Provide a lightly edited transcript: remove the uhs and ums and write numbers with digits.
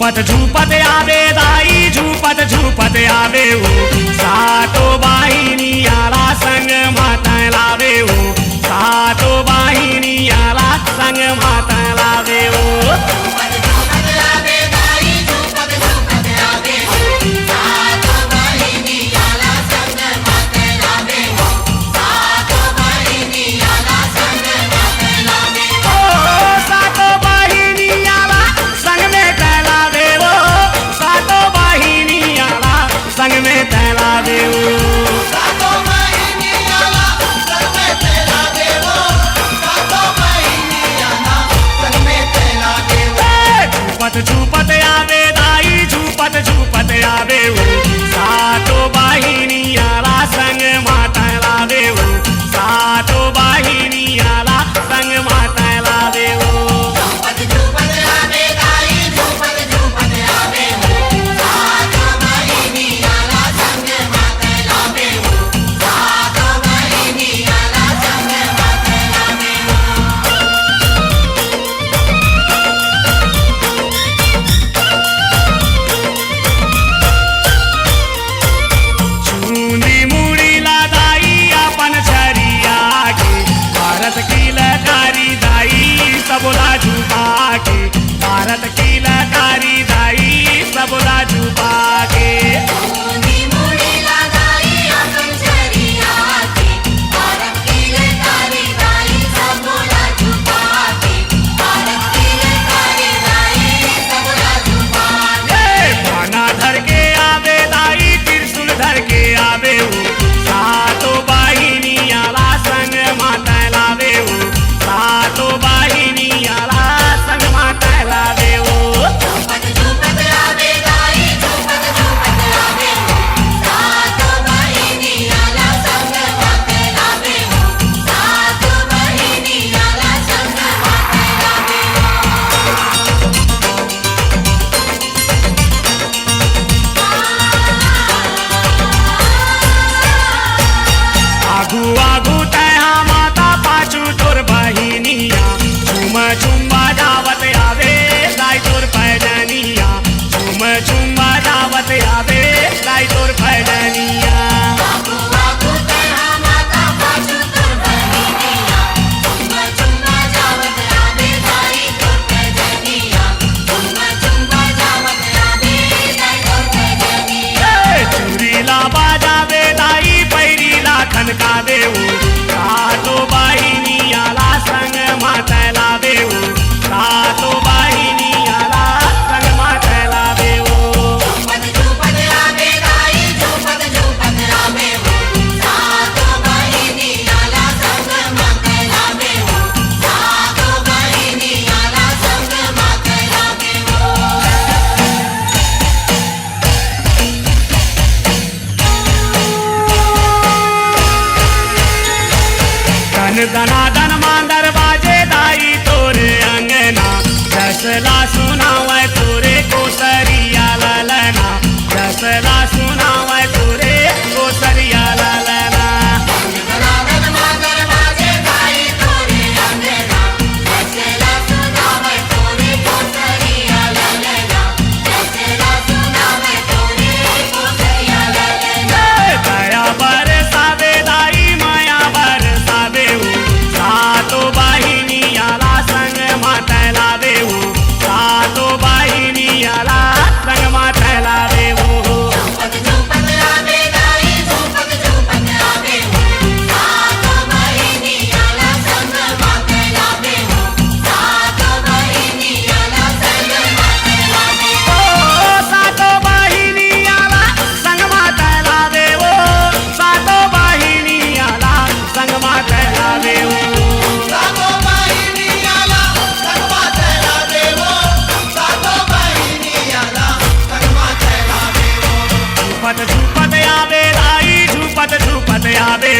झूपत झूपत आवे दाई झूपत झूपत आवे हो सातो बाहिनी आला संग माता लावे हो सातो बाहिनी आला संग माता लावे हो झूपत आवे दाई झूपत झूपत आवे हो सातो बाहिनी आला संग माता लावे हो सातो बाहिनी आला संग माता लावे हो सबला झूपा के भारत की लकारी दाई सबला झूपा के पाना धर के आवे दाई त्रिशूल धर के आवे हो सातो बाहिनी आला संग माता लावे हो सातो बाहिनी आला संग माता लावे हो आगू आगू तया माता पाछू तोर बहिनिया झूम झूम बजावत आवे दाई तोर पैजनिया झूम झूम बजावत आवे दाई तोर पैजनिया चूरीला बाजावे दाई पैरीला खनकावे हो सातो बाहिनी आला संग माता लावे हो सातो बाहिनी आला संग माता लावे हो दनादन मांदर बाजे दाई तोरे अंगना जसला सुनावे तोरे कोसरिया ललना जसला सुनावे तोरे कोसरिया ललना दया बरसावे दाई माया बरसावे हो सातो बाहिनी आला संग माता लावे हो सातो बाहिनी आला संग माता लावे हो सातो बाहिनी आला संग माता लावे हो सातो बाहिनी आला संग माता लावे हो झूपत झूपत आवे दाई झूपत झूपत आवे